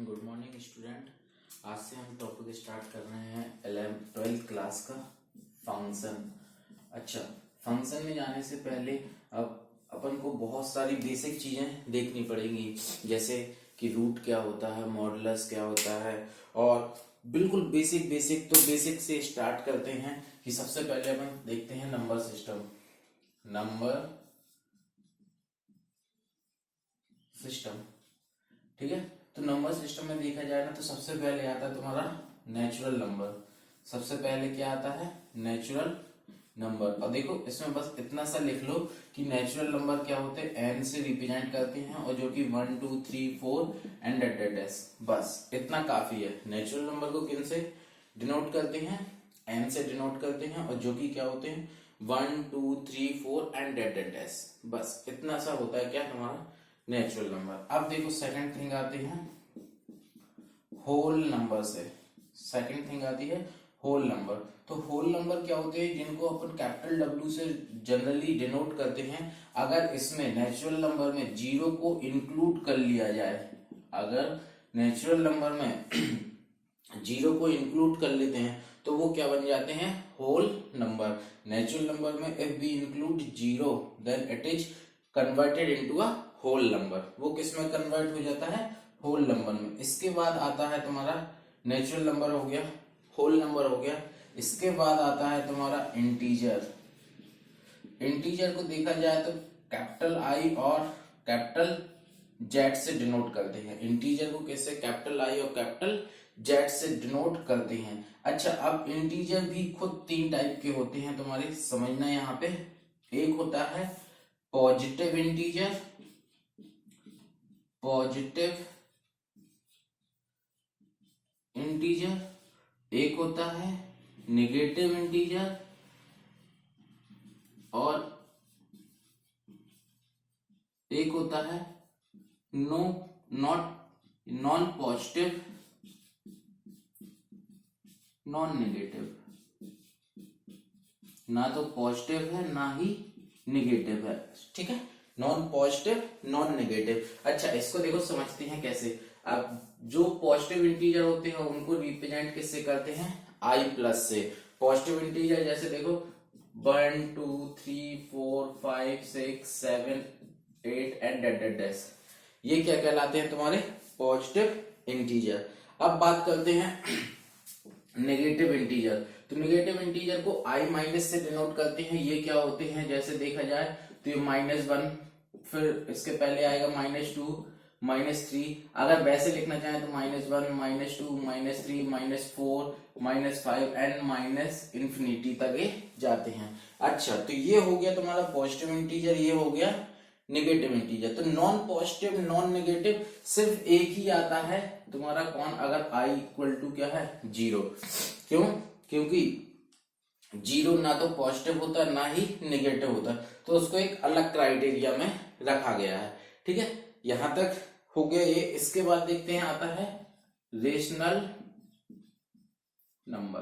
Good morning student. आज से हम टॉपिक स्टार्ट कर रहे हैं 11th क्लास का फंक्शन। अच्छा, फंक्शन में जाने से पहले अब अपन को बहुत सारी बेसिक चीजें देखनी पड़ेंगी, जैसे कि रूट क्या होता है, मॉडुलस क्या होता है, और बिल्कुल बेसिक तो बेसिक से स्टार्ट करते हैं कि सबसे पहले अपन देखते हैं नंबर सिस्टम। ठीक है। तो नंबर सिस्टम में देखा जाए ना तो सबसे पहले आता है तुम्हारा नेचुरल नंबर। सबसे पहले क्या आता है? Natural number. और देखो इसमें बस इतना सा लिख लो कि नेचुरल नंबर क्या होते हैं, एन से रिप्रेजेंट करते हैं, और जो कि 1 2 3 4 एंड डेस, बस इतना काफी है। नेचुरल नंबर को किन से डिनोट करते हैं? एन से डिनोट करते हैं, और जो कि क्या होते हैं 1 2 3 4 एंड डेस, बस इतना सा होता है क्या हमारा नेचुरल नंबर। अब देखो सेकंड थिंग आती है होल नंबर से। सेकंड थिंग आती है होल नंबर। तो होल नंबर क्या होते हैं? जिनको अपन कैपिटल डब्ल्यू से जनरली डिनोट करते हैं। अगर इसमें नेचुरल नंबर में जीरो को इंक्लूड कर लिया जाए, अगर नेचुरल नंबर में जीरो को इंक्लूड कर लेते हैं तो वो क्या बन जाते हैं? Whole number. नेचुरल नंबर में if we include zero then it is converted into a whole number. वो किस में कन्वर्ट हो जाता है? होल नंबर में। इसके बाद आता है तुम्हारा नेचुरल नंबर हो गया, होल नंबर हो गया। इसके बाद आता है तुम्हारा इंटीजर। इंटीजर को देखा जाए तो कैपिटल आई और कैपिटल जेड से डिनोट करते हैं। इंटीजर को कैसे? कैपिटल आई और कैपिटल जेड से डिनोट करते हैं। अच्छा, अब इंटीजर भी खुद तीन टाइप के होते हैं, तुम्हारे समझना यहाँ पे। एक होता है पॉजिटिव इंटीजर, एक होता है नेगेटिव इंटीजर, और एक होता है नॉन पॉजिटिव नॉन नेगेटिव। ना तो पॉजिटिव है ना ही नेगेटिव है, ठीक है। Non positive non negative. अच्छा, इसको देखो समझते हैं कैसे। अब जो पॉजिटिव इंटीजर होते हैं उनको रिप्रेजेंट किससे करते हैं? आई प्लस से। पॉजिटिव इंटीजर जैसे देखो 1 2 3 4 5 6 7 8 एंड डेस, ये क्या कहलाते हैं? तुम्हारे पॉजिटिव इंटीजर। अब बात करते हैं नेगेटिव इंटीजर। तो नेगेटिव इंटीजर को आई माइनस से डिनोट करते हैं। ये क्या होते हैं? जैसे देखा जाए तो ये -1, फिर इसके पहले आएगा -2 -3। अगर वैसे लिखना चाहें तो -1 -2 -3 -4 -5 एंड माइनस इंफिनिटी तक ये जाते हैं। अच्छा, तो ये हो गया तुम्हारा पॉजिटिव इंटीजर, ये हो गया नेगेटिव इंटीजर। तो नॉन पॉजिटिव नॉन नेगेटिव सिर्फ एक ही आता है तुम्हारा, कौन? अगर आई इक्वल टू क्या है? 0। क्यों? क्योंकि जीरो ना तो पॉजिटिव होता है ना ही नेगेटिव होता है, तो उसको एक अलग क्राइटेरिया में रखा गया है, ठीक है। यहां तक हो गया ये। इसके बाद देखते हैं आता है रेशनल नंबर।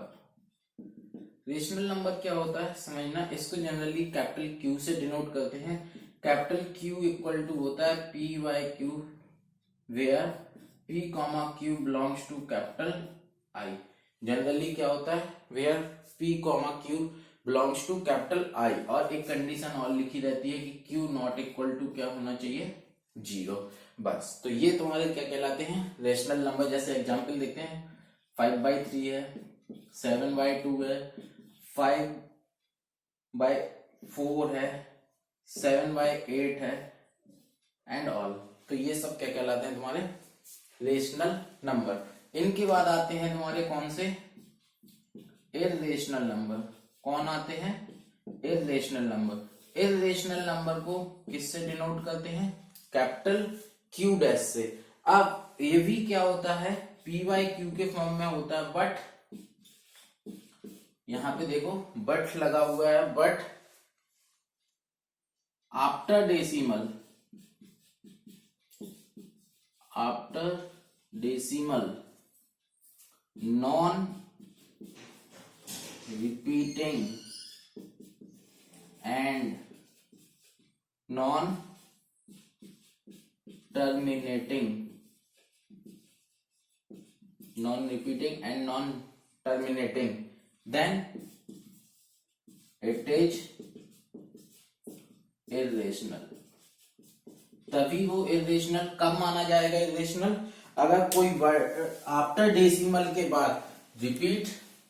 रेशनल नंबर क्या होता है समझना। इसको जनरली कैपिटल क्यू से डिनोट करते हैं। कैपिटल क्यू इक्वल टू होता है P by Q, where P comma Q belongs to capital I. Generally क्या होता है? Where P comma Q belongs to capital I, और एक कंडीशन और लिखी रहती है कि क्यू नॉट इक्वल टू क्या होना चाहिए? 0। बस, तो ये तुम्हारे क्या कहलाते हैं? Rational number. जैसे एग्जांपल देखते हैं, 5/3 है, 7/2 है, 5/4 है, 7/8 है, एंड ऑल। तो ये सब क्या कहलाते हैं? तुम्हारे रेशनल नंबर। इनके बाद आते हैं तुम्हारे कौन से? Irrational number. कौन आते हैं? Irrational number. इर्रेशनल नंबर को किससे डिनोट करते हैं? कैपिटल क्यू डैश से। अब ये भी क्या होता है? पी बाई क्यू के फॉर्म में होता है, बट यहां पे देखो बट लगा हुआ है, but after decimal non repeating and non terminating non repeating and non terminating, then it is irrational. तभी वो इर्रेशनल कब माना जाएगा इर्रेशनल? अगर कोई वर्ड आफ्टर डेसिमल के बाद रिपीट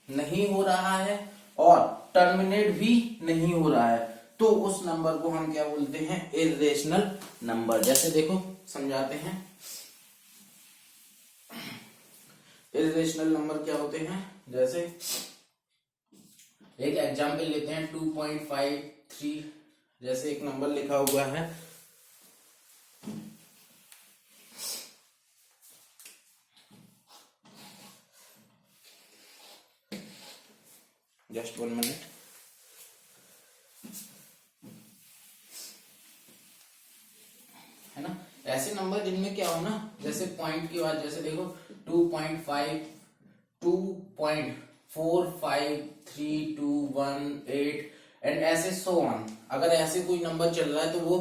नहीं हो रहा है और टर्मिनेट भी नहीं हो रहा है, तो उस नंबर को हम क्या बोलते हैं? Irrational number. जैसे देखो समझाते हैं, इर्रेशनल नंबर क्या होते हैं। जैसे एक एग्जाम्पल लेते हैं 2.53, जैसे एक नंबर लिखा हुआ है, जस्ट 1 मिनट। है ना, ऐसे नंबर जिनमें क्या हो ना, जैसे पॉइंट की बात, जैसे देखो 2.5, 2.45321 एंड ऐसे सो ऑन। अगर ऐसे कोई नंबर चल रहा है तो वो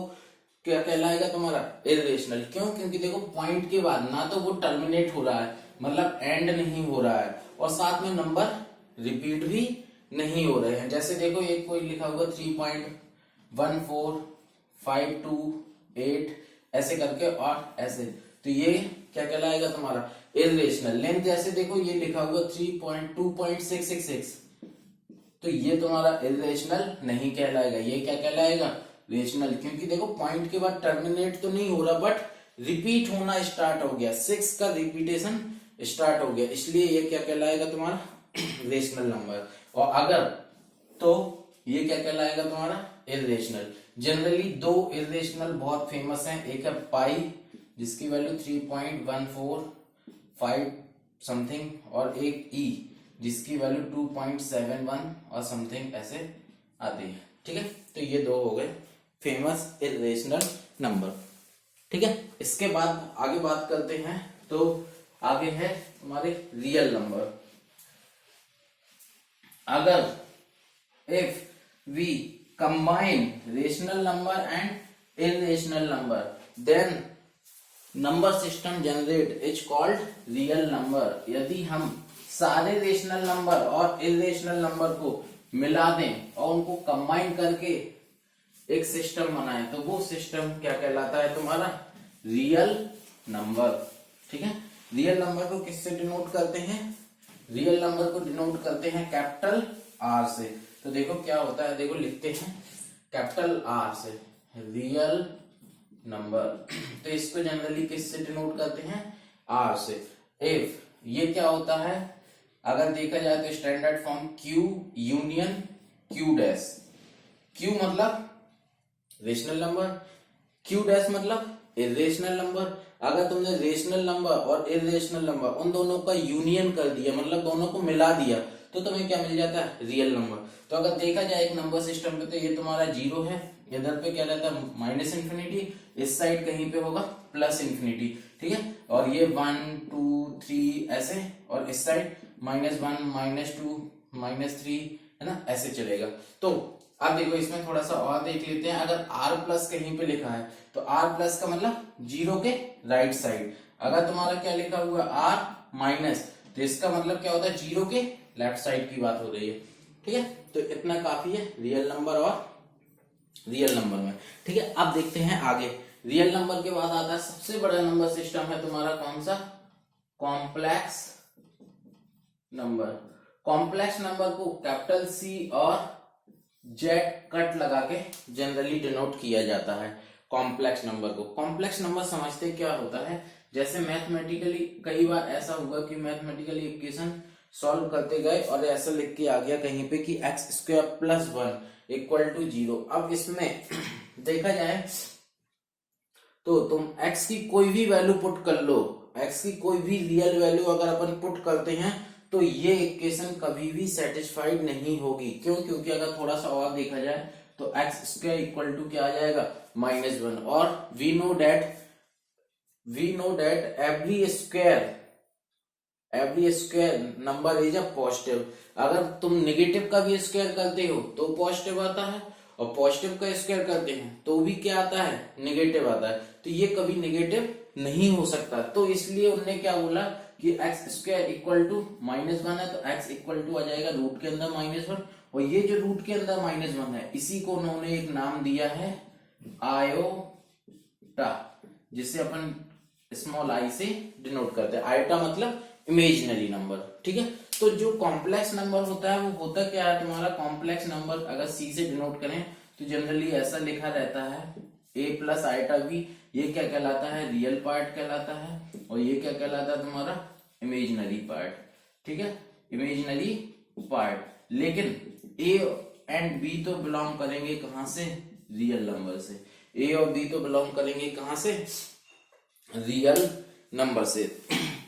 क्या कहलाएगा तुम्हारा? इर्रेशनल। क्यों? क्योंकि देखो पॉइंट के बाद ना तो वो टर्मिनेट हो रहा है, मतलब एंड नहीं हो रहा है, और साथ में नंबर रिपीट भी नहीं हो रहे हैं। जैसे देखो एक कोई लिखा होगा 3.14528 ऐसे करके और ऐसे, तो ये क्या कहलाएगा तुम्हारा? इर्रेशनल। लेंथ जैसे देखो ये लिखा हुआ 3.2.666, तो ये तुम्हारा इर्रेशनल नहीं कहलाएगा, ये क्या कहलाएगा? रेशनल। क्योंकि देखो पॉइंट के बाद टर्मिनेट तो नहीं हो रहा, बट रिपीट होना स्टार्ट हो गया, 6 का रिपीटेशन स्टार्ट हो गया, इसलिए ये क्या कहलाएगा तुम्हारा? Rational number. और अगर तो ये क्या कहलाएगा तुम्हारा? इर्रेशनल। जनरली दो इर्रेशनल बहुत फेमस हैं, एक है पाई जिसकी वैल्यू 3.145 समथिंग, और एक ई जिसकी वैल्यू 2.71 और समथिंग ऐसे आती है। ठीक है, तो ये दो हो गए फेमस इर्रेशनल नंबर। ठीक है, इसके बाद आगे बात करते हैं, तो आगे है हमारे रियल नंबर। अगर if we combine rational number and irrational number, then number system generate is called real number. यदि हम सारे रेशनल नंबर और इर्रेशनल नंबर को मिला दें और उनको कंबाइन करके एक सिस्टम बनाएं, तो वो सिस्टम क्या कहलाता है तुम्हारा? Real number. ठीक है, रियल नंबर को किससे डिनोट करते हैं? रियल नंबर को डिनोट करते हैं कैपिटल आर से। तो देखो क्या होता है, देखो लिखते हैं कैपिटल आर से रियल नंबर। तो इसको जनरली किससे डिनोट करते हैं? आर से। इफ ये क्या होता है, अगर देखा जाए तो standard form Q union Q dash. Q मतलब रेशनल नंबर, क्यू डैश मतलब इर्रेशनल नंबर। अगर तुमने रेशनल नंबर और इर्रेशनल नंबर उन दोनों का यूनियन कर दिया, मतलब दोनों को मिला दिया, तो तुम्हें क्या मिल जाता है? Real number. तो अगर देखा जाए एक नंबर सिस्टम पे, तो ये तुम्हारा 0 है, इधर पे क्या रहता है? माइनस इन्फिनिटी, इस साइड कहीं पे होगा प्लस इन्फिनिटी। ठीक है, और ये 1 2 3 ऐसे, और इस साइड -1 -2 -3, है ना, ऐसे चलेगा। तो अब देखो इसमें थोड़ा सा और देख लेते हैं। अगर r प्लस कहीं पे लिखा है, तो r प्लस का मतलब 0 के राइट साइड। अगर तुम्हारा क्या लिखा हुआ r माइनस, तो इसका मतलब क्या होता है? 0 के लेफ्ट साइड की बात हो रही है। ठीक है, तो इतना काफी है रियल नंबर और रियल नंबर में। ठीक है, अब देखते हैं आगे। रियल नंबर के बाद आता है सबसे बड़ा नंबर सिस्टम है तुम्हारा कौन सा? Complex number. कॉम्प्लेक्स नंबर को कैपिटल C और जेड कट लगा के जनरली डिनोट किया जाता है कॉम्प्लेक्स नंबर को। कॉम्प्लेक्स नंबर समझते क्या होता है? जैसे मैथमेटिकली कई बार ऐसा हुआ कि मैथमेटिकली इक्वेशन सॉल्व करते गए और ऐसा लिख के आ गया कहीं पे कि x² + 1 = 0। अब इसमें देखा जाए तो तुम x की कोई भी वैल्यू पुट कर लो, x की कोई भी रियल वैल्यू अगर अपन पुट करते हैं, तो ये इक्वेशन कभी भी सेटिस्फाइड नहीं होगी। क्यों? क्योंकि अगर थोड़ा सा और देखा जाए तो x² = क्या आ जाएगा? -1। और we know that every square number is a positive. अगर तुम नेगेटिव का भी स्क्वायर करते हो तो पॉजिटिव आता है, और पॉजिटिव का स्क्वायर करते हैं तो भी क्या आता है? नेगेटिव आता है। तो ये कभी नेगेटिव नहीं हो सकता। तो इसलिए उन्होंने क्या बोला कि एक्स स्क्वायर इक्वल टू -1 है, तो एक्स इक्वल टू आ जाएगा रूट के अंदर -1, और ये जो रूट के अंदर -1 है इसी को उन्होंने एक नाम दिया है आयोटा, जिसे अपन स्मॉल आई से डिनोट करते हैं। आयोटा मतलब इमेजिनरी नंबर, ठीक है। तो जो कॉम्प्लेक्स नंबर होता है वो होता क्या है तुम्हारा, कॉम्प्लेक्स नंबर अगर सी से डिनोट करें तो जनरली ऐसा लिखा रहता है a प्लस आइटा बी, ये क्या कहलाता है, रियल पार्ट कहलाता है, और ये क्या कहलाता है तुम्हारा, इमेजिनरी पार्ट, ठीक है, इमेजिनरी पार्ट। लेकिन a एंड b तो बिलोंग करेंगे कहां से, रियल नंबर से। a और b तो बिलोंग करेंगे कहां से, रियल नंबर से।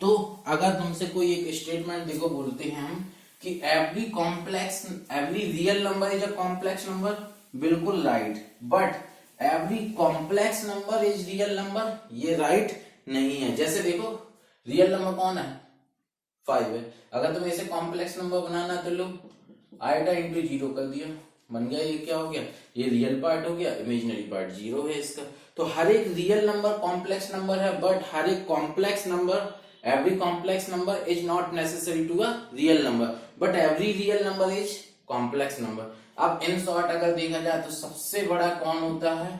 तो अगर तुमसे कोई एक स्टेटमेंट देखो, बोलते हैं हम कि every real number is a complex number, बिल्कुल right, but every complex number is real number, ये राइट नहीं है। जैसे देखो रियल नंबर कौन है, 5 है, अगर तुम्हें इसे कॉम्प्लेक्स नंबर बनाना तो लो आइटा इंटू 0 कर दिया, बन गया, ये क्या हो गया, ये रियल पार्ट हो गया, इमेजिनरी पार्ट 0 है इसका। तो हर एक रियल नंबर कॉम्प्लेक्स नंबर है, बट हर एक complex number, every complex number is not necessary to a real number, but every real number is complex number। अब इन शॉर्ट अगर देखा जाए तो सबसे बड़ा कौन होता है,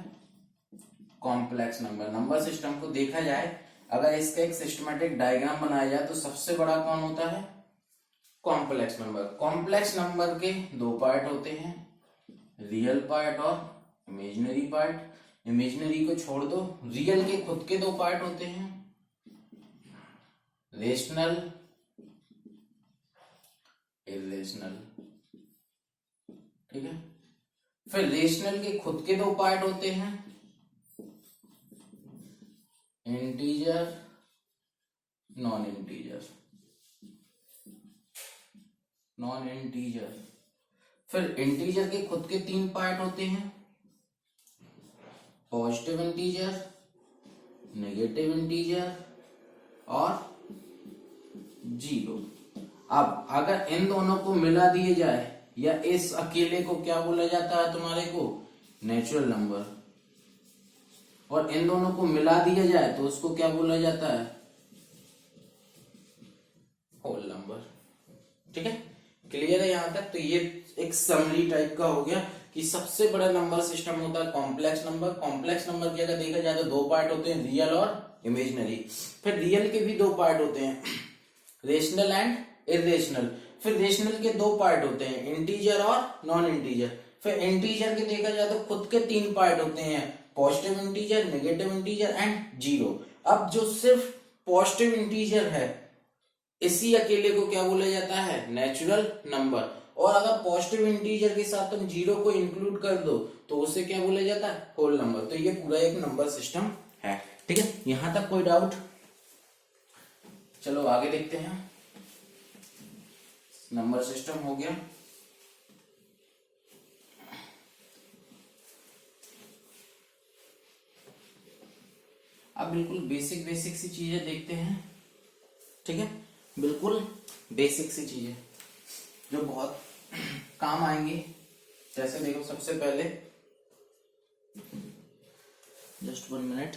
कॉम्प्लेक्स नंबर। नंबर सिस्टम को देखा जाए, अगर इसका एक सिस्टमेटिक डायग्राम बनाया जाए तो सबसे बड़ा कौन होता है, कॉम्प्लेक्स नंबर। कॉम्प्लेक्स नंबर के दो पार्ट होते हैं, रियल पार्ट और इमेजिनरी पार्ट। इमेजिनरी को छोड़ दो, रियल के खुद के दो पार्ट होते हैं, रेशनल, इरेशनल, ठीक है। फिर रेशनल के खुद के दो पार्ट होते हैं, integer, non integer, non integer. फिर इंटीजर के खुद के 3 पार्ट होते हैं, पॉजिटिव इंटीजर, नेगेटिव इंटीजर और 0। अब अगर इन दोनों को मिला दिए जाए, या इस अकेले को क्या बोला जाता है तुम्हारे को, नेचुरल नंबर, और इन दोनों को मिला दिया जाए तो उसको क्या बोला जाता है, होल नंबर, ठीक है। क्लियर है यहां तक। तो ये एक समरी टाइप का हो गया कि सबसे बड़ा नंबर सिस्टम होता है कॉम्प्लेक्स नंबर। कॉम्प्लेक्स नंबर की अगर देखा जाए तो 2 पार्ट होते हैं, रियल और इमेजिनरी। फिर रियल के भी 2 पार्ट होते हैं, रेशनल एंड इरेशनल। फिर रेशनल के 2 पार्ट होते हैं, इंटीजर और नॉन इंटीजर। फिर इंटीजर के देखा जाए तो खुद के 3 पार्ट होते हैं, positive integer, negative integer and 0। अब जो सिर्फ पॉजिटिव इंटीजर है इसी अकेले को क्या बोला जाता है, नेचुरल नंबर। और अगर पॉजिटिव इंटीजर के साथ तुम 0 को इंक्लूड कर दो तो उसे क्या बोला जाता है, होल नंबर। तो ये पूरा एक नंबर सिस्टम है, ठीक है। यहां तक कोई डाउट? चलो आगे देखते हैं। नंबर सिस्टम हो गया। अब बिल्कुल बेसिक बेसिक सी चीजें देखते हैं, ठीक है। बिल्कुल बेसिक सी चीजें जो बहुत काम आएंगी। जैसे देखो, सबसे पहले जस्ट 1 मिनट,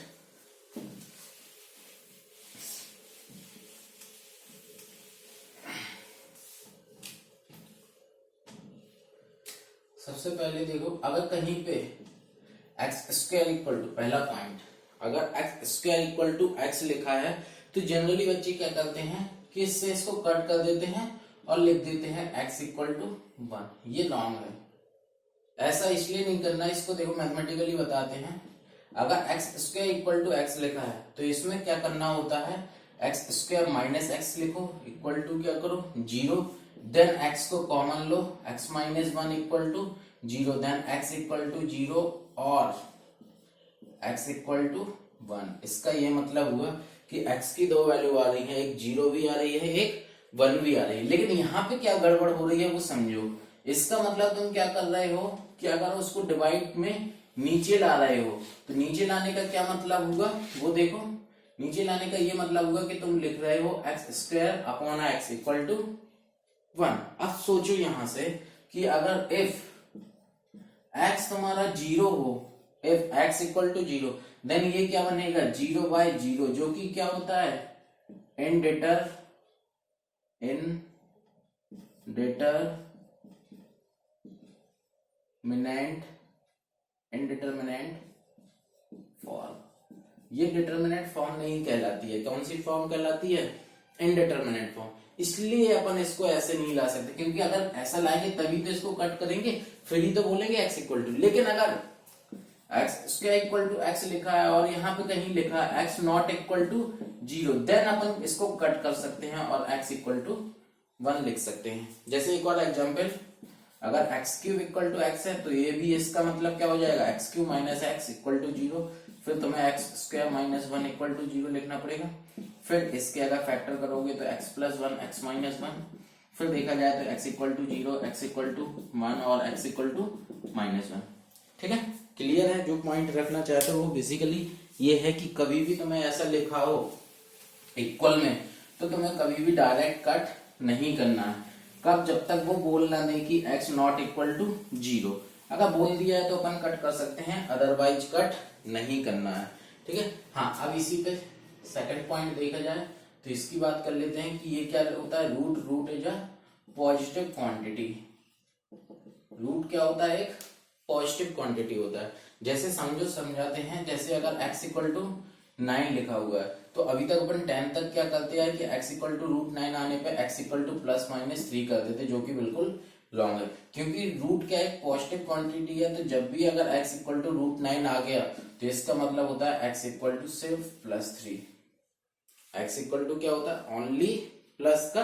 सबसे पहले देखो, अगर कहीं पे एक्स स्क्वायर इक्वल टू, पहला पॉइंट, अगर x square equal to x लिखा है तो जनरली बच्चे क्या करते हैं कि इससे इसको कट कर देते हैं और लिख देते हैं एक्स इक्वल टू 1। ये रॉन्ग है, ऐसा इसलिए नहीं करना। इसको देखो मैथमेटिकली बताते हैं। अगर x square equal to x लिखा है तो इसमें क्या करना होता है, एक्स स्क्वायर माइनस एक्स लिखो, इक्वल टू क्या करो 0, देन x को कॉमन लो, x minus 1 equal to 0, then x equal to 0 और x इक्वल टू 1। इसका ये मतलब हुआ कि x की 2 वैल्यू आ रही है, एक 0 भी आ रही है, एक 1 भी आ रही है। लेकिन यहाँ पे क्या गड़बड़ हो रही है वो समझो। इसका मतलब तुम क्या कर रहे हो कि अगर उसको डिवाइड में नीचे ला रहे हो तो नीचे लाने का क्या मतलब होगा वो देखो। नीचे लाने का ये मतलब होगा कि तुम लिख रहे हो x square upon x equal to 1। अब सोचो यहां से कि अगर इफ x तुम्हारा 0 हो, if x equal to 0, then ये क्या बनेगा 0/0, जो कि क्या होता है इनडिटरमिनेट, इनडिटरमिनेंट फॉर्म। ये डिटरमिनेंट फॉर्म नहीं कहलाती है। कौन सी फॉर्म कहलाती है? Indeterminate form. इसलिए अपन इसको ऐसे नहीं ला सकते, क्योंकि अगर ऐसा लाएंगे तभी तो इसको कट करेंगे, फिर ही तो बोलेंगे x इक्वल टू। लेकिन अगर x square equal to x लिखा है और यहाँ पे कहीं लिखा है x not equal to 0, then अपन इसको कट कर सकते हैं और x इक्वल टू 1 लिख सकते हैं। जैसे एक और एग्जाम्पल, अगर x cube equal to x है तो ये भी इसका मतलब क्या हो जाएगा? x cube minus x equal to 0। फिर तुम्हें x square minus 1 equal to 0 लिखना पड़ेगा। फिर इसके अगर फैक्टर करोगे तो x प्लस 1 x माइनस 1। फिर देखा जाए तो x equal to 0, x equal to 1 और x इक्वल टू माइनस 1। ठीक है, क्लियर है? जो पॉइंट रखना चाहते हो वो बेसिकली ये है कि कभी भी तुम्हें ऐसा लिखा हो इक्वल में तो तुम्हें कभी भी डायरेक्ट कट नहीं करना है। कब? जब तक वो बोल ना दे कि x नॉट इक्वल टू 0। अगर बोल दिया है तो अपन कट कर सकते हैं, अदरवाइज कट नहीं करना है। ठीक है। हाँ, अब इसी पे सेकंड पॉइंट देखा जाए तो इसकी बात कर लेते हैं कि ये क्या होता है? Root is a positive quantity. Root क्या होता है? एक पॉजिटिव क्वांटिटी होता है। जैसे समझाते हैं, जैसे अगर x इक्वल टू 9 लिखा हुआ है तो अभी तक अपन 10 तक क्या करते हैं कि x इक्वल टू रूट 9 आने पे x equal to plus minus 3 करते थे, जो कि बिल्कुल लॉन्ग है, क्योंकि रूट क्या एक पॉजिटिव क्वांटिटी है। तो जब भी अगर x इक्वल टू रूट 9 आ गया तो इसका मतलब होता है x इक्वल टू सिर्फ प्लस 3। x इक्वल टू क्या होता है? ओनली प्लस का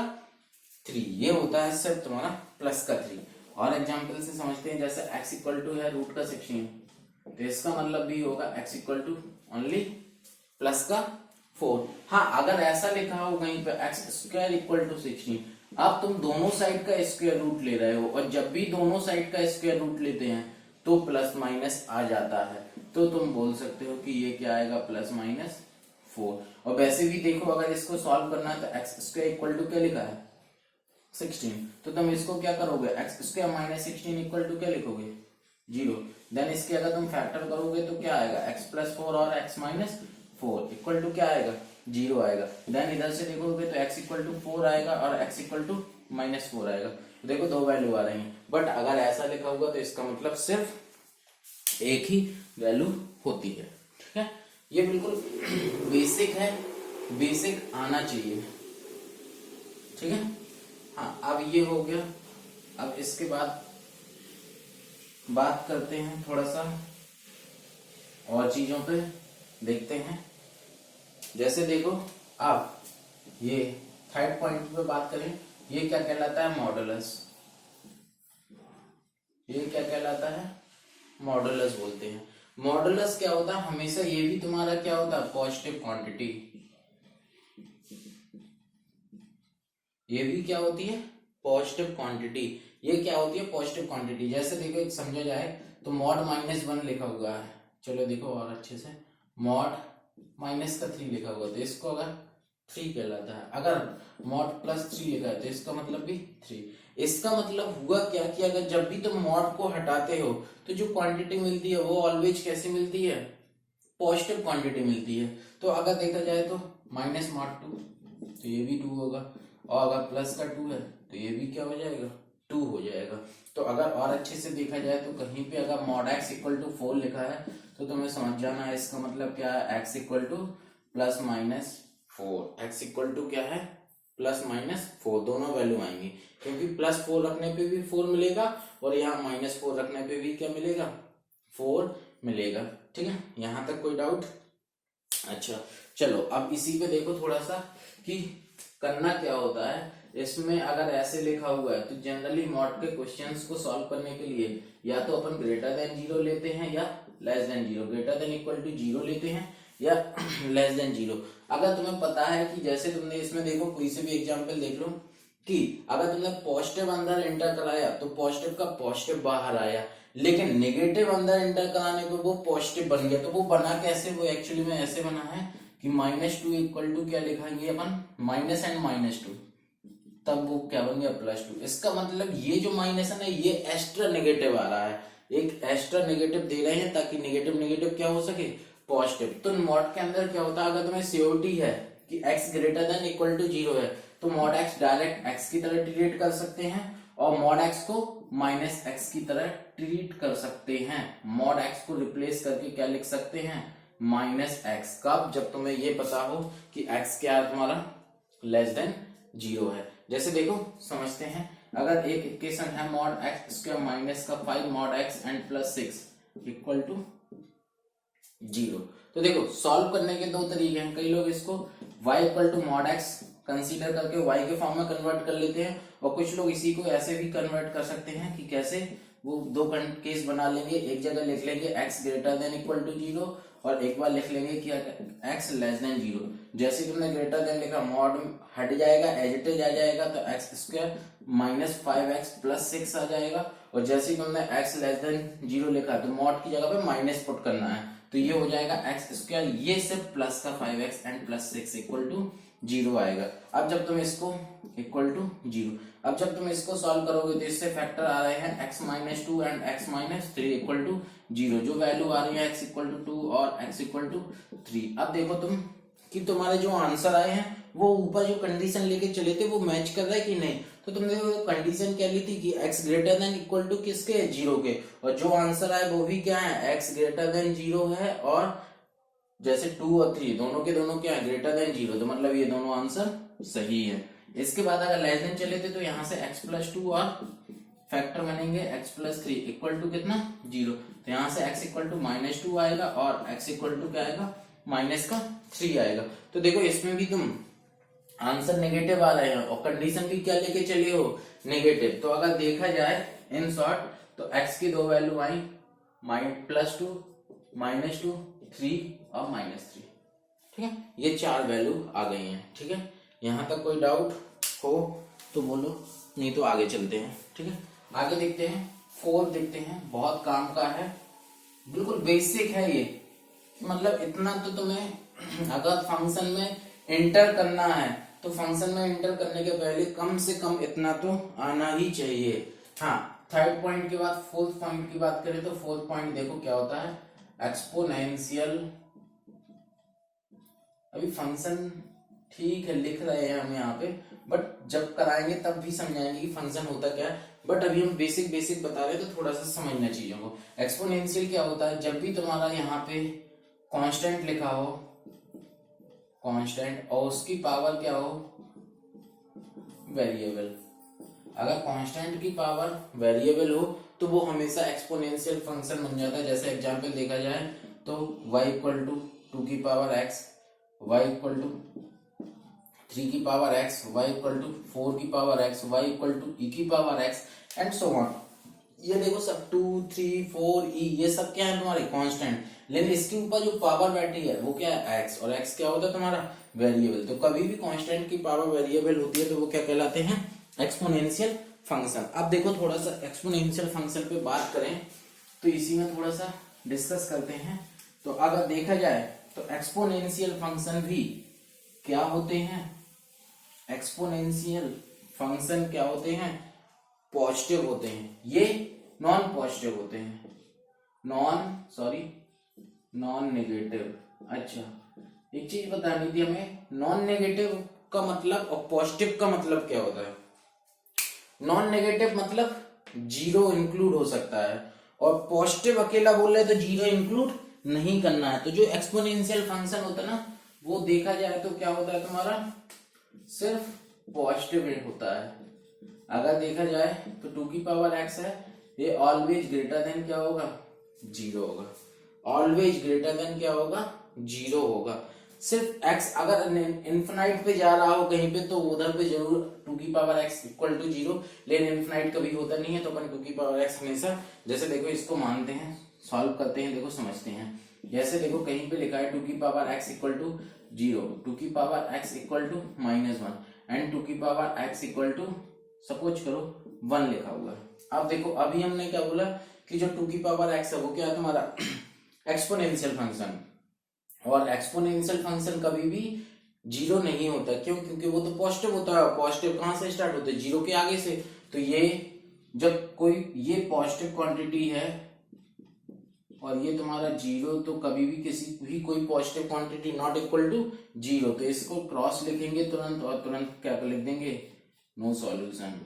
3। ये होता है सिर्फ तुम्हारा प्लस का 3। और एग्जाम्पल से समझते हैं, जैसे x इक्वल टू है रूट का 16, तो इसका मतलब भी होगा x equal to only plus का 4। हाँ, अगर ऐसा लिखा हो कहीं पे x स्क्वायर इक्वल टू 16, अब तुम दोनों साइड का स्क्वायर रूट ले रहे हो, और जब भी दोनों साइड का स्क्वायर रूट लेते हैं तो प्लस माइनस आ जाता है, तो तुम बोल सकते हो कि ये क्या आएगा? Plus minus 4। और वैसे भी देखो, अगर इसको सॉल्व करना है तो x स्क्वायर इक्वल टू क्या लिखा है? 16। तो तुम इसको क्या करोगे? x square minus 16 equal to क्या लिखोगे? 0। देन इसके अगर तुम फैक्टर करोगे तो क्या आएगा? x प्लस 4 और x माइनस 4 इक्वल टू क्या आएगा? 0 आएगा। देन इधर से देखोगे तो x इक्वल टू 4 आएगा और x इक्वल टू माइनस 4 आएगा। तो देखो दो वैल्यू आ रही हैं, बट अगर ऐसा लिखा होगा तो इसका मतलब सिर्फ एक ही वैल्यू होती है। ठीक है, ये बिल्कुल बेसिक है, बेसिक आना चाहिए। ठीक है। हाँ, अब ये हो गया। अब इसके बाद बात करते हैं थोड़ा सा और चीजों पे, देखते हैं। जैसे देखो, अब ये थर्ड पॉइंट पे बात करें, ये क्या कहलाता है? मॉडुलस। ये क्या कहलाता है? मॉडुलस बोलते हैं। मॉडुलस क्या होता है? हमेशा ये भी तुम्हारा क्या होता है? Positive quantity. ये भी क्या होती है? Positive quantity. ये क्या होती है? Positive quantity. जैसे देखो, एक समझा जाए तो मॉड माइनस 1 लिखा हुआ है, चलो देखो और अच्छे से, मॉड माइनस का 3 लिखा हुआ, तो इसको अगर 3 कहलाता है। अगर मॉड प्लस 3 लिखा है तो इसका मतलब भी 3। इसका मतलब हुआ क्या कि अगर जब भी तुम मॉड को हटाते हो तो जो क्वांटिटी मिलती है वो ऑलवेज कैसी मिलती है? पॉजिटिव क्वांटिटी मिलती है। तो अगर देखा जाए तो माइनस मॉड 2, तो ये भी 2 होगा, और अगर प्लस का 2 है तो ये भी क्या हो जाएगा? 2 हो जाएगा। तो अगर और अच्छे से देखा जाए तो कहीं पे अगर मॉड x इक्वल टू 4 लिखा है तो तुम्हें समझ जाना है इसका मतलब क्या है? x equal to plus minus 4। x equal to क्या है? Plus minus 4। दोनों वैल्यू आएंगी, क्योंकि प्लस 4 रखने पे भी 4 मिलेगा और यहाँ माइनस 4 रखने पे भी क्या मिलेगा? 4 मिलेगा। ठीक है, यहाँ तक कोई डाउट? अच्छा, चलो अब इसी पे देखो थोड़ा सा कि करना क्या होता है। इसमें अगर ऐसे लिखा हुआ है तो जनरली मॉड के क्वेश्चंस को सॉल्व करने के लिए या तो अपन ग्रेटर देन 0 लेते हैं या less than 0। Greater than equal to 0 लेते हैं या लेस देन 0। अगर तुम्हें पता है कि जैसे तुमने इसमें देखो, कोई से भी एग्जांपल देख लो कि अगर तुमने पॉजिटिव अंदर एंटर कराया तो पॉजिटिव का पॉजिटिव बाहर आया, लेकिन नेगेटिव अंदर एंटर कराने पर वो पॉजिटिव बन गया। तो वो बना कैसे? वो एक्चुअली में ऐसे बना है कि -2 इक्वल टू क्या लिखाएंगे अपन? माइनस एंड -2, तब वो क्या बन गया? +2। इसका मतलब ये जो माइनस है ना, ये एक्स्ट्रा नेगेटिव आ रहा है, एक एक्स्ट्रा नेगेटिव दे रहे हैं ताकि नेगेटिव नेगेटिव क्या हो सके? पॉजिटिव। तो मॉड के अंदर क्या होता है? अगर तुम्हें श्योरिटी है कि x greater than equal to 0 है तो मॉड एक्स डायरेक्ट एक्स की तरह ट्रीट कर सकते हैं और मॉड एक्स को माइनस एक्स की तरह ट्रीट कर सकते हैं। मॉड एक्स को रिप्लेस करके क्या लिख सकते हैं, माइनस एक्स। कब, जब तुम्हें ये पता हो कि एक्स क्या है तुम्हारा, लेस देन 0 है। जैसे देखो समझते हैं, अगर एक इक्वेशन है मॉड एक्स स्क्वायर माइनस का 5 mod x and plus 6 equal to 0, तो देखो सॉल्व करने के दो तरीके हैं। कई लोग इसको y equal to mod x consider करके y के फॉर्म में कन्वर्ट कर लेते हैं, और कुछ लोग इसी को ऐसे भी कन्वर्ट कर सकते हैं कि कैसे, वो दो केस बना लेंगे। एक जगह लिख लेंगे x greater than equal to 0 और एक बार लिख लेंगे कि x लेस देन 0। जैसे कि हमने ग्रेटर देन लिखा, मॉड हट जाएगा, एज इट इज आ जाएगा, तो x square minus 5x plus 6 आ जाएगा। और जैसे कि हमने x लेस देन 0 लिखा, तो मॉड की जगह पे माइनस पुट करना है, तो ये हो जाएगा एक्स स्क्वायर, ये सिर्फ प्लस का 5x and plus 6 equal to 0 आएगा। अब जब तुम इसको इक्वल टू 0, अब जब तुम इसको सॉल्व करोगे तो इससे फैक्टर आ रहे हैं x minus 2 and x minus 3 equal to 0। जो वैल्यू आ रही है x इक्वल टू 2 और x इक्वल टू 3। अब देखो तुम कि तुम्हारे जो आंसर आए हैं वो ऊपर जो कंडीशन लेके चले थे वो मैच कर रहा है कि नहीं। तो तुमने कंडीशन क्या ली थी कि x greater than equal to किसके, 0 के, और जो आंसर आए वो भी क्या है, x ग्रेटर देन 0 है, और जैसे 2 और 3 दोनों के दोनों क्या है, ग्रेटर देन 0, तो मतलब ये दोनों आंसर सही है। इसके बाद अगर लेस देन चले थे तो यहाँ से x प्लस 2 और फैक्टर बनेंगे x प्लस 3 इक्वल टू कितना, 0, तो यहाँ से x इक्वल टू माइनस 2 आएगा और x इक्वल टू क्या आएगा, माइनस का 3 आएगा। तो देखो इसमें भी तुम आंसर नेगेटिव आ रहे हैं और कंडीशन भी क्या लेके चले हो, नेगेटिव। तो अगर देखा जाए इन शॉर्ट, तो x की दो वैल्यू आई, प्लस 2, माइनस 2, 3 और माइनस 3, ठीक है, ये 4 वैल्यू आ गई हैं। ठीक है, यहां तक कोई डाउट हो तो बोलो, नहीं तो आगे चलते हैं। ठीक है, आगे देखते हैं, 4 देखते हैं, बहुत काम का है, बिल्कुल बेसिक है ये, मतलब इतना तो तुम्हें अगर फंक्शन में एंटर करना है तो फंक्शन में एंटर करने के पहले कम से कम इतना तो आना ही चाहिए। हाँ, थर्ड पॉइंट के बाद फोर्थ पॉइंट की बात करें तो फोर्थ पॉइंट देखो क्या होता है, एक्सपोनेंशियल। अभी फंक्शन ठीक है लिख रहे हैं हम यहाँ पे, बट जब कराएंगे तब भी समझाएंगे कि फंक्शन होता क्या है, बट अभी हम बेसिक बता रहे हैं तो थोड़ा सा समझना चीजों को। एक्सपोनेंशियल क्या होता है, जब भी तुम्हारा यहाँ पे कांस्टेंट लिखा हो, कांस्टेंट, और उसकी पावर क्या हो, वेरिएबल। अगर कांस्टेंट की पावर वेरिएबल हो तो वो हमेशा एक्सपोनेंशियल फंक्शन बन जाता है। जैसे एग्जांपल देखा जाए तो y इक्वल टू 2 की power x, y equal to 3 की power x, y equal to 4 की power x, y equal to e की power x and so on. ये देखो सब 2, 3, 4, e ये सब क्या है तुम्हारे कांस्टेंट, लेकिन इसके ऊपर जो पावर बैठी है वो क्या है, x, और x क्या होता है तुम्हारा वेरिएबल। तो कभी भी कांस्टेंट की पावर वेरिएबल होती है तो वो क्या कहलाते हैं, एक्सपोनेंशियल फंक्शन। अब देखो थोड़ा सा एक्सपोनेंशियल फंक्शन पे बात करें तो इसी में थोड़ा सा डिस्कस करते हैं। तो अगर देखा जाए तो एक्सपोनेंशियल फंक्शन भी क्या होते हैं, एक्सपोनेंशियल फंक्शन क्या होते हैं, पॉजिटिव होते हैं, ये नॉन पॉजिटिव होते हैं, नॉन नेगेटिव। अच्छा, एक चीज बतानी थी हमें, नॉन नेगेटिव का मतलब और पॉजिटिव का मतलब क्या होता है। नॉन नेगेटिव मतलब 0 इंक्लूड हो सकता है, और पॉजिटिव अकेला बोल रहे तो 0 इंक्लूड नहीं करना है। तो जो एक्सपोनेंशियल फंक्शन होता है ना, वो देखा जाए तो क्या होता है तुम्हारा, सिर्फ पॉजिटिव होता है। अगर देखा जाए तो 2 की पावर x है, ये ऑलवेज ग्रेटर देन क्या होगा, 0 होगा, ऑलवेज ग्रेटर देन क्या होगा, 0 होगा। सिर्फ x अगर इन्फिनाइट पे जा रहा हो कहीं पे तो उधर पे जरूर 2 की पावर x इक्वल टू 0, लेकिन इन्फिनाइट कभी होता नहीं है तो अपन 2 की पावर x हमेशा, जैसे देखो इसको मानते हैं, सॉल्व करते हैं, देखो समझते हैं। जैसे देखो कहीं पे लिखा है 2 की पावर x इक्वल टू 0, 2 की power x equal to -1 and 2 की power x equal to suppose करो 1 लिखा हुआ है। अब देखो अभी हमने क्या बोला कि जो 2 की पावर x है वो क्या है तुम्हारा एक्सपोनेंशियल फंक्शन, और एक्सपोनेंशियल फंक्शन कभी भी 0 नहीं होता। क्यों? क्योंकि वो तो पॉजिटिव होता है, पॉजिटिव कहां से स्टार्ट होते हैं, 0 के आगे से। तो ये जब कोई ये पॉजिटिव क्वांटिटी है, और ये तुम्हारा 0, तो कभी भी किसी भी कोई positive quantity not equal to 0, तो इसको क्रॉस लिखेंगे तुरंत और तुरंत क्या लिख देंगे, नो सॉल्यूशन।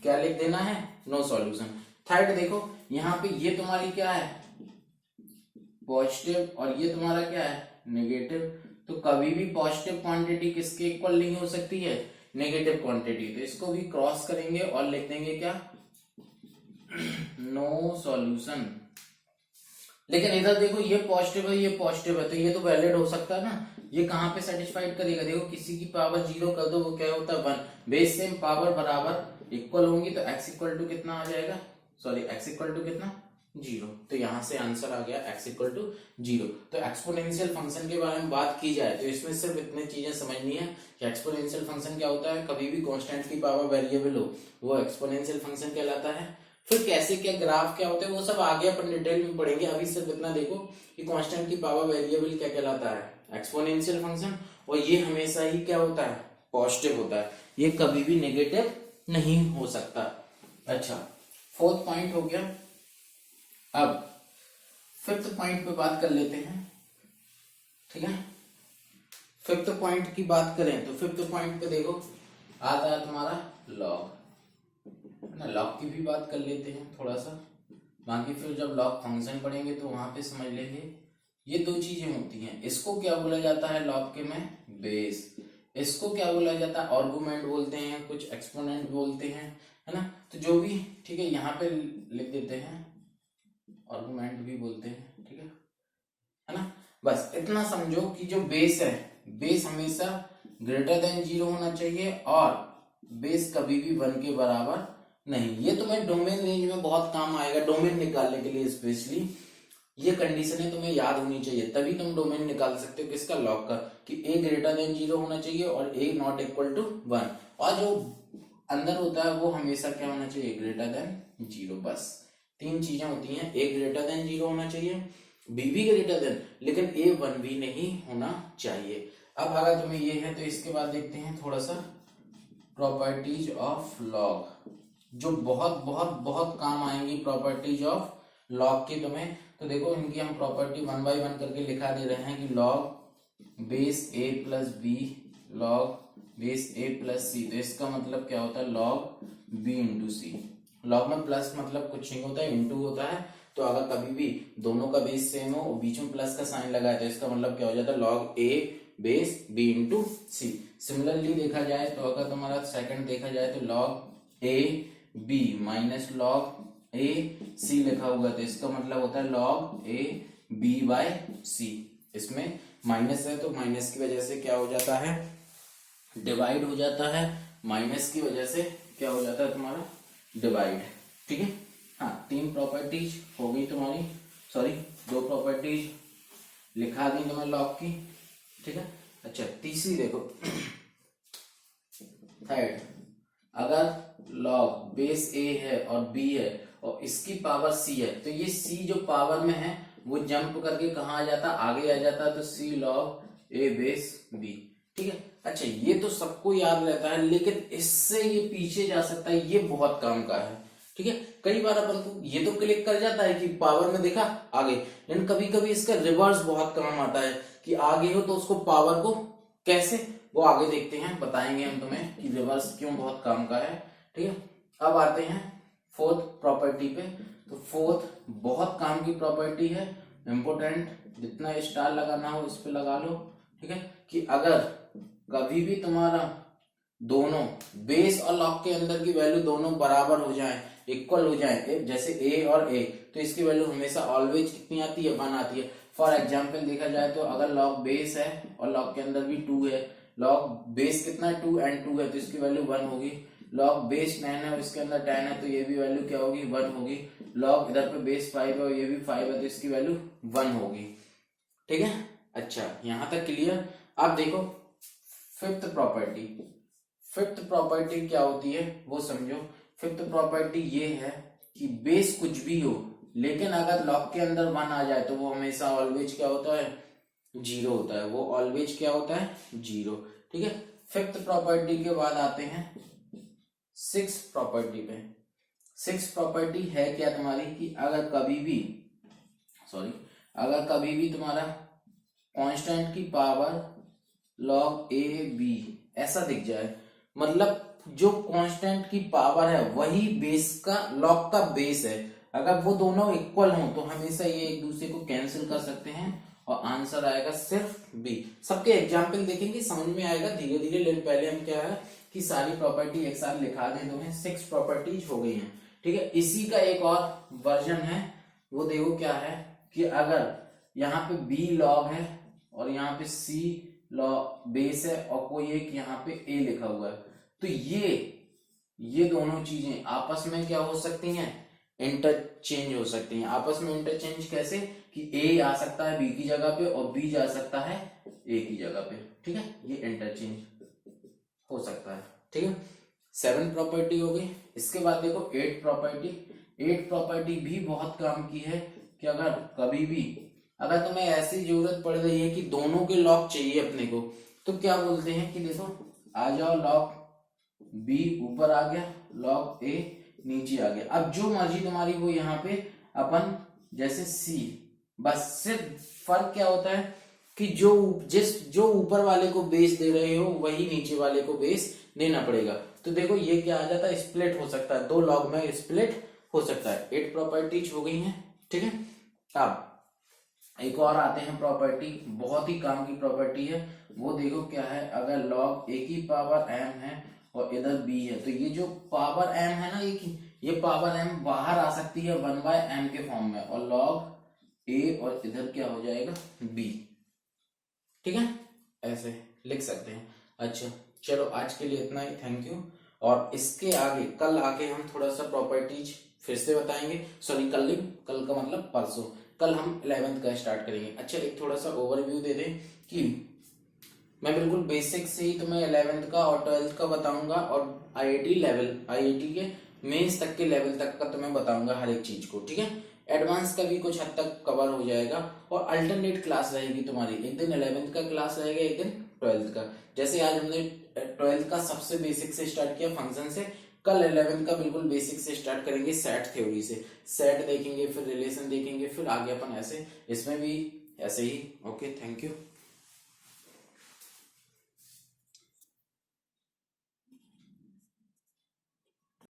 क्या लिख देना है, नो सॉल्यूशन। थर्ड देखो यहाँ पे ये तुम्हारी क्या है, पॉजिटिव, और ये तुम्हारा क्या है, नेगेटिव। तो कभी भी पॉजिटिव क्वांटिटी किसके इक्वल नहीं हो सकती है, नेगेटिव क्वांटिटी। तो इसको भी क्रॉस करेंगे और लिख देंगे क्या, नो सॉल्यूशन। लेकिन इधर देखो ये पॉजिटिव है, ये पॉजिटिव है, तो ये तो वैलिड हो सकता है ना। ये कहां पे सेटिस्फाइड करेगा, देखो किसी की पावर 0 कर दो वो क्या होता है 1, बेस सेम पावर बराबर इक्वल होंगी, तो x इक्वल टू कितना आ जाएगा, सॉरी x इक्वल टू कितना 0। तो यहां से आंसर आ गया x इक्वल टू 0। तो एक्सपोनेंशियल फंक्शन के बारे में बात की जाए तो इसमें सिर्फ इतनी चीजें समझनी है कि एक्सपोनेंशियल फंक्शन क्या होता है, कभी भी कांस्टेंट की पावर वेरिएबल हो वो एक्सपोनेंशियल फंक्शन कहलाता है। फिर कैसे क्या ग्राफ क्या होता है वो सब आगे अपन डिटेल में पढ़ेंगे, अभी सिर्फ इतना देखो कि कांस्टेंट की पावर वेरिएबल क्या कहलाता है, एक्सपोनेंशियल फंक्शन, और ये हमेशा ही क्या होता है, पॉजिटिव होता है, ये कभी भी नेगेटिव नहीं हो सकता। अच्छा, फोर्थ पॉइंट हो गया। अब फिफ्थ पॉइंट पे बात कर लेते हैं, ठीक है। फिफ्थ पॉइंट की बात करें तो फिफ्थ पॉइंट पे देखो आता है तुम्हारा लॉग, ना लॉग की भी बात कर लेते हैं थोड़ा सा, बाकी फिर जब लॉग फंक्शन पढ़ेंगे तो वहां पे समझ लेंगे। ये दो चीजें होती हैं, इसको क्या बोला जाता है लॉग के में, बेस। इसको क्या बोला जाता है, आर्गुमेंट बोलते हैं, कुछ एक्सपोनेंट बोलते हैं, है ना। तो जो भी ठीक है यहाँ पे लिख देते हैं, आर्गुमेंट भी बोलते हैं, ठीक है ना। बस इतना समझो कि जो बेस है, बेस हमेशा ग्रेटर देन 0 होना चाहिए और बेस कभी भी 1 के बराबर नहीं। ये तुम्हें डोमेन रेंज में बहुत काम आएगा, डोमेन निकालने के लिए स्पेशली ये कंडीशनें तुम्हें याद होनी चाहिए, तभी तुम डोमेन निकाल सकते हो किसका, लॉग का, कि a ग्रेटर देन 0 होना चाहिए और a नॉट इक्वल टू 1, और जो अंदर होता है वो हमेशा क्या होना चाहिए, ग्रेटर देन 0। बस तीन चीजें होती हैं, a ग्रेटर देन 0 होना चाहिए, b भी ग्रेटर देन, लेकिन a 1 भी नहीं होना चाहिए। अब अगर तुम्हें ये है तो इसके बाद देखते हैं थोड़ा सा प्रॉपर्टीज ऑफ लॉग, जो बहुत बहुत बहुत काम आएंगी प्रॉपर्टीज ऑफ लॉग की तुम्हें। तो देखो इनकी हम प्रॉपर्टी 1 बाय 1 करके लिखा दे रहे हैं कि log base a plus B, log base a plus C. तो इसका मतलब क्या होता है, log b into C. Log में प्लस मतलब कुछ नहीं होता है, इंटू होता है। तो अगर कभी भी दोनों का बेस सेम हो और बीच में प्लस का साइन लगा है तो इसका मतलब क्या हो जाता है, log a base b into C. Similarly देखा जाए तो अगर तुम्हारा सेकंड देखा जाए तो log a b minus log a c लिखा हुआ, तो इसका मतलब होता है log a b by c। इसमें माइनस है तो माइनस की वजह से क्या हो जाता है, डिवाइड हो जाता है, माइनस की वजह से क्या हो जाता है तुम्हारा, डिवाइड, ठीक है। हाँ, तीन प्रॉपर्टीज हो गई तुम्हारी, सॉरी दो प्रॉपर्टीज लिखा दी तुम्हें लॉग की, ठीक है। अच्छा, तीसरी देखो थर्ड, अगर लॉग बेस a है और b है और इसकी पावर c है, तो ये c जो पावर में है वो जंप करके कहाँ आ जाता, आगे आ जाता, तो c log a base b, ठीक है। अच्छा, ये तो सबको याद रहता है, लेकिन इससे ये पीछे जा सकता है, ये बहुत काम का है, ठीक है। कई बार अपन को ये तो क्लिक कर जाता है कि पावर में देखा आगे, लेकिन कभी कभी इसका रिवर्स बहुत काम आता है कि आगे हो तो उसको पावर को कैसे, वो आगे देखते हैं, बताएंगे हम तुम्हें कि रिवर्स क्यों बहुत काम का है, ठीक है। अब आते हैं फोर्थ प्रॉपर्टी पे। तो फोर्थ बहुत काम की प्रॉपर्टी है, इंपोर्टेंट, जितना स्टार लगाना हो इस पे लगा लो, ठीक है। कि अगर कभी भी तुम्हारा दोनों बेस और लॉग के अंदर की वैल्यू दोनों बराबर हो जाए, इक्वल हो जाए, जैसे a और a, तो इसकी वैल्यू हमेशा ऑलवेज कितनी आती है, 1 आती है। फॉर एग्जाम्पल देखा जाए तो अगर लॉग बेस है और लॉग के अंदर भी 2 है, लॉग बेस कितना है 2 एंड 2 है, तो इसकी वैल्यू 1 होगी। लॉग बेस 10 है और इसके अंदर 10 है, तो ये भी वैल्यू क्या होगी, 1 होगी। लॉग इधर पे बेस 5 है और ये भी 5 है, तो इसकी वैल्यू 1 होगी, ठीक है। अच्छा, यहां तक क्लियर। अब देखो फिफ्थ प्रॉपर्टी, फिफ्थ प्रॉपर्टी क्या होती है वो समझो। फिफ्थ प्रॉपर्टी ये है कि बेस कुछ भी हो, लेकिन अगर लॉग के अंदर 1 आ जाए तो वो हमेशा ऑलवेज क्या होता है, 0 होता है, वो ऑलवेज क्या होता है, 0, ठीक है। फिफ्थ प्रॉपर्टी के बाद आते हैं सिक्स्थ प्रॉपर्टी पे। सिक्स प्रॉपर्टी है क्या तुम्हारी कि अगर कभी भी तुम्हारा कांस्टेंट की पावर log a b ऐसा दिख जाए, मतलब जो कांस्टेंट की पावर है वही बेस का log का बेस है, अगर वो दोनों इक्वल हों तो हमेशा ये एक दूसरे को कैंसिल कर सकते हैं और आंसर आएगा सिर्फ बी। सबके एग्जाम्पल देखेंगे समझ में आएगा धीरे धीरे, लेकिन पहले हम क्या है कि सारी प्रॉपर्टी एक साथ लिखा दें तो 6 प्रॉपर्टीज हो गई हैं। ठीक है, इसी का एक और वर्जन है, वो देखो क्या है कि अगर यहाँ पे बी लॉग है और यहाँ पे सी लॉग बेस है और कोई एक यहाँ पे ए लिखा हुआ है, तो ये दोनों चीजें आपस में क्या हो सकती हैं, इंटरचेंज हो सकती हैं। आपस में इंटरचेंज कैसे कि ए आ सकता है बी की जगह पे और बी जा सकता है ए की जगह पे। ठीक है, ये इंटरचेंज हो सकता है। ठीक है, 7 प्रॉपर्टी हो गई। इसके बाद देखो 8 प्रॉपर्टी भी बहुत काम की है कि अगर कभी भी अगर तुम्हें ऐसी जरूरत पड़ रही है कि दोनों के लॉग चाहिए अपने को, तो क्या बोलते हैं कि देखो आ जाओ लॉग बी ऊपर आ गया, लॉग ए नीचे आ गया। अब जो मर्जी तुम्हारी वो यहाँ पे अपन जैसे सी, बस सिर्फ फर्क क्या होता है कि जो ऊपर वाले को बेस दे रहे हो वही नीचे वाले को बेस देना पड़ेगा। तो देखो ये क्या आ जाता है, स्प्लिट हो सकता है, 2 लॉग में स्प्लिट हो सकता है। 8 प्रॉपर्टीज हो गई हैं। ठीक है, अब एक और आते हैं प्रॉपर्टी, बहुत ही काम की प्रॉपर्टी है, वो देखो क्या है। अगर लॉग ए की पावर m है और इधर b है, तो ये जो पावर m है ना, ये पावर m बाहर आ सकती है 1/m के फॉर्म में, और लॉग a और इधर क्या हो जाएगा b। ठीक है, ऐसे लिख सकते हैं। अच्छा चलो आज के लिए इतना ही, थैंक यू। और इसके आगे कल आके हम थोड़ा सा प्रॉपर्टीज फिर से बताएंगे, सॉरी कल का मतलब परसों, कल हम 11th का स्टार्ट करेंगे। अच्छा एक थोड़ा सा ओवरव्यू दे दें कि मैं बिल्कुल बेसिक से ही तुम्हें 11th का और 12th का बताऊंगा, और आईआईटी के मेंस तक के लेवल तक का तुम्हें बताऊंगा हर एक चीज को। ठीक है, एडवांस का भी कुछ हद तक कवर हो जाएगा, और अल्टरनेट क्लास रहेगी तुम्हारी, एक दिन 11th का क्लास रहेगा, एक दिन 12th का। जैसे आज हमने 12th का सबसे बेसिक से स्टार्ट किया फंक्शन से, कल 11th का बिल्कुल बेसिक से स्टार्ट करेंगे सेट थ्योरी से। सेट देखेंगे, फिर रिलेशन देखेंगे, फिर आगे अपन ऐसे इसमें भी ऐसे ही। Okay, thank you.